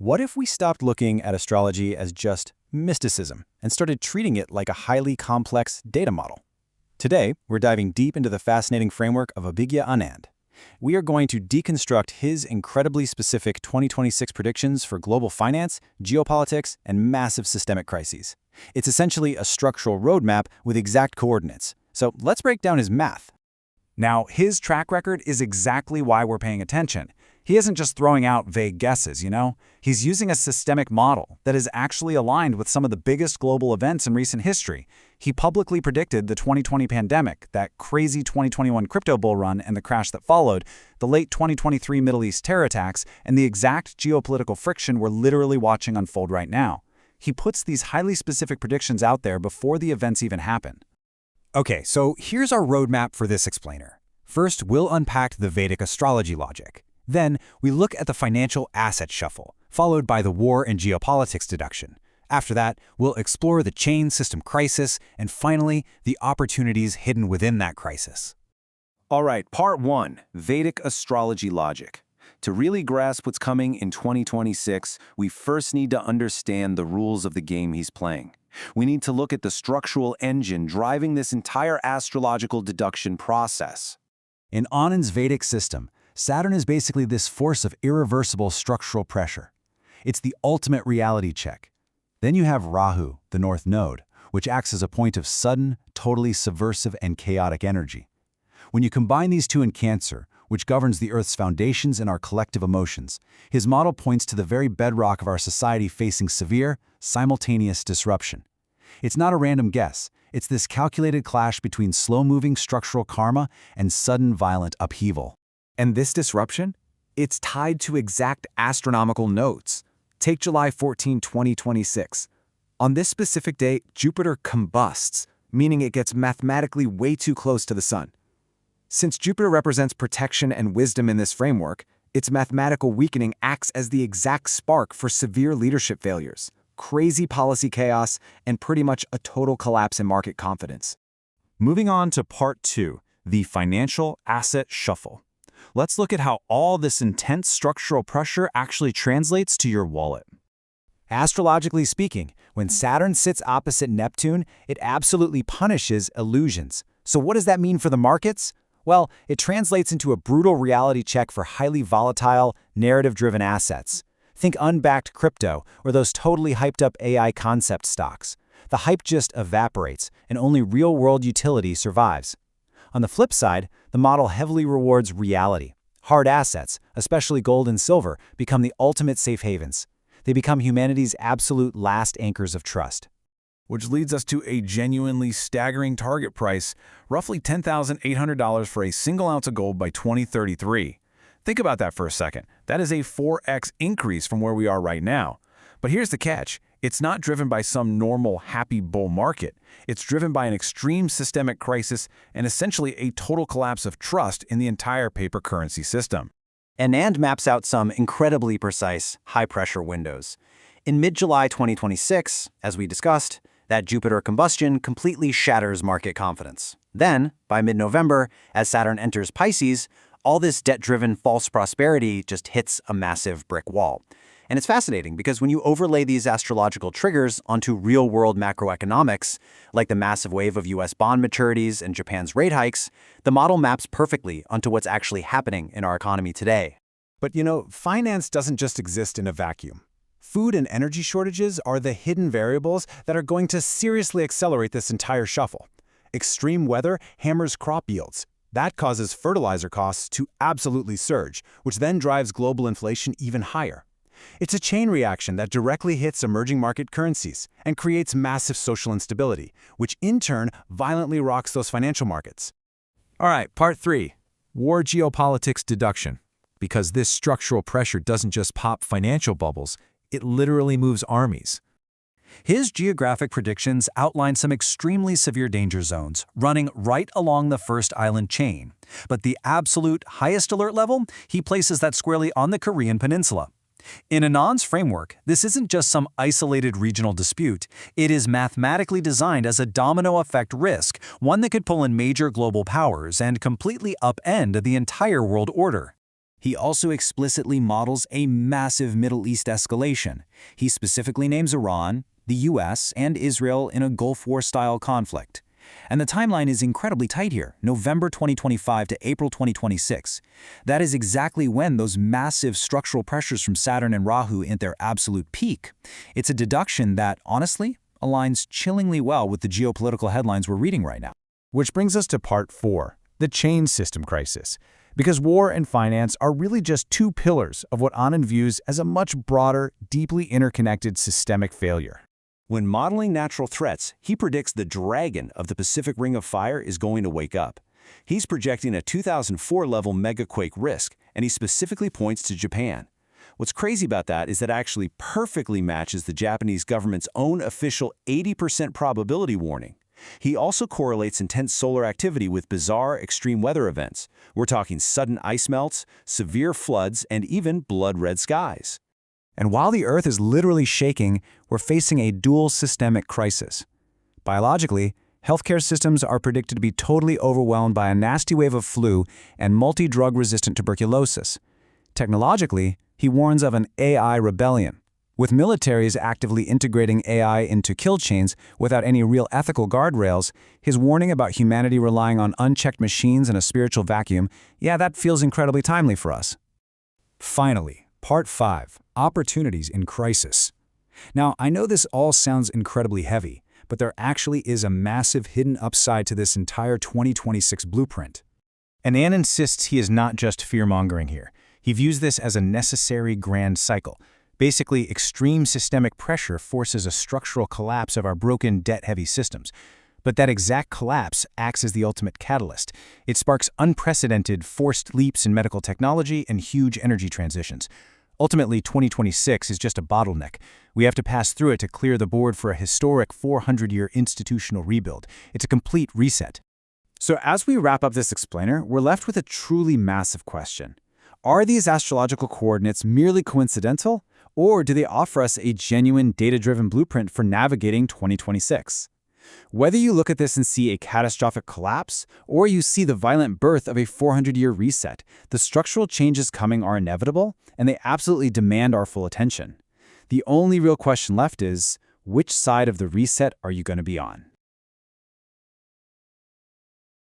What if we stopped looking at astrology as just mysticism and started treating it like a highly complex data model? Today, we're diving deep into the fascinating framework of Abhigya Anand. We are going to deconstruct his incredibly specific 2026 predictions for global finance, geopolitics, and massive systemic crises. It's essentially a structural roadmap with exact coordinates. So let's break down his math. Now, his track record is exactly why we're paying attention. He isn't just throwing out vague guesses, He's using a systemic model that is actually aligned with some of the biggest global events in recent history. He publicly predicted the 2020 pandemic, that crazy 2021 crypto bull run and the crash that followed, the late 2023 Middle East terror attacks, and the exact geopolitical friction we're literally watching unfold right now. He puts these highly specific predictions out there before the events even happen. Okay, so here's our roadmap for this explainer. First, we'll unpack the Vedic astrology logic. Then, we look at the financial asset shuffle, followed by the war and geopolitics deduction. After that, we'll explore the chain system crisis, and finally, the opportunities hidden within that crisis. All right, part 1, Vedic astrology logic. To really grasp what's coming in 2026, we first need to understand the rules of the game he's playing. We need to look at the structural engine driving this entire astrological deduction process. In Anand's Vedic system, Saturn is basically this force of irreversible structural pressure. It's the ultimate reality check. Then you have Rahu, the North Node, which acts as a point of sudden, totally subversive and chaotic energy. When you combine these two in Cancer, which governs the Earth's foundations and our collective emotions, his model points to the very bedrock of our society facing severe, simultaneous disruption. It's not a random guess. It's this calculated clash between slow-moving structural karma and sudden violent upheaval. And this disruption? It's tied to exact astronomical notes. Take July 14, 2026. On this specific day, Jupiter combusts, meaning it gets mathematically way too close to the Sun. Since Jupiter represents protection and wisdom in this framework, its mathematical weakening acts as the exact spark for severe leadership failures, crazy policy chaos, and pretty much a total collapse in market confidence. Moving on to part 2, the financial asset shuffle. Let's look at how all this intense structural pressure actually translates to your wallet. Astrologically speaking, when Saturn sits opposite Neptune, it absolutely punishes illusions. So what does that mean for the markets? Well, it translates into a brutal reality check for highly volatile, narrative-driven assets. Think unbacked crypto or those totally hyped-up AI concept stocks. The hype just evaporates, and only real-world utility survives. On the flip side, the model heavily rewards reality. Hard assets, especially gold and silver, become the ultimate safe havens. They become humanity's absolute last anchors of trust. Which leads us to a genuinely staggering target price, roughly $10,800 for a single ounce of gold by 2033. Think about that for a second. That is a 4x increase from where we are right now. But here's the catch. It's not driven by some normal, happy bull market. It's driven by an extreme systemic crisis and essentially a total collapse of trust in the entire paper currency system. Anand maps out some incredibly precise, high-pressure windows. In mid-July 2026, as we discussed, that Jupiter combustion completely shatters market confidence. Then, by mid-November, as Saturn enters Pisces, all this debt-driven false prosperity just hits a massive brick wall. And it's fascinating because when you overlay these astrological triggers onto real-world macroeconomics, like the massive wave of US bond maturities and Japan's rate hikes, the model maps perfectly onto what's actually happening in our economy today. But finance doesn't just exist in a vacuum. Food and energy shortages are the hidden variables that are going to seriously accelerate this entire shuffle. Extreme weather hammers crop yields. That causes fertilizer costs to absolutely surge, which then drives global inflation even higher. It's a chain reaction that directly hits emerging market currencies and creates massive social instability, which in turn violently rocks those financial markets. All right, part 3, war geopolitics deduction. Because this structural pressure doesn't just pop financial bubbles, it literally moves armies. His geographic predictions outline some extremely severe danger zones running right along the first island chain. But the absolute highest alert level, he places that squarely on the Korean peninsula. In Anand's framework, this isn't just some isolated regional dispute. It is mathematically designed as a domino effect risk, one that could pull in major global powers and completely upend the entire world order. He also explicitly models a massive Middle East escalation. He specifically names Iran, the US, and Israel in a Gulf War-style conflict. And the timeline is incredibly tight here, November 2025 to April 2026. That is exactly when those massive structural pressures from Saturn and Rahu hit their absolute peak. It's a deduction that, honestly, aligns chillingly well with the geopolitical headlines we're reading right now. Which brings us to part 4, the chain system crisis. Because war and finance are really just two pillars of what Anand views as a much broader, deeply interconnected systemic failure. When modeling natural threats, he predicts the dragon of the Pacific Ring of Fire is going to wake up. He's projecting a 2004-level megaquake risk, and he specifically points to Japan. What's crazy about that is that actually perfectly matches the Japanese government's own official 80% probability warning. He also correlates intense solar activity with bizarre extreme weather events. We're talking sudden ice melts, severe floods, and even blood-red skies. And while the Earth is literally shaking, we're facing a dual systemic crisis. Biologically, healthcare systems are predicted to be totally overwhelmed by a nasty wave of flu and multi-drug-resistant tuberculosis. Technologically, he warns of an AI rebellion. With militaries actively integrating AI into kill chains without any real ethical guardrails, his warning about humanity relying on unchecked machines and a spiritual vacuum, yeah, that feels incredibly timely for us. Finally, Part 5, Opportunities in Crisis. Now, I know this all sounds incredibly heavy, but there actually is a massive hidden upside to this entire 2026 blueprint. And Anand insists he is not just fear-mongering here. He views this as a necessary grand cycle. Basically, extreme systemic pressure forces a structural collapse of our broken, debt-heavy systems. But that exact collapse acts as the ultimate catalyst. It sparks unprecedented, forced leaps in medical technology and huge energy transitions. Ultimately, 2026 is just a bottleneck. We have to pass through it to clear the board for a historic 400-year institutional rebuild. It's a complete reset. So as we wrap up this explainer, we're left with a truly massive question. Are these astrological coordinates merely coincidental, or do they offer us a genuine data-driven blueprint for navigating 2026? Whether you look at this and see a catastrophic collapse, or you see the violent birth of a 400-year reset, the structural changes coming are inevitable, and they absolutely demand our full attention. The only real question left is, which side of the reset are you going to be on?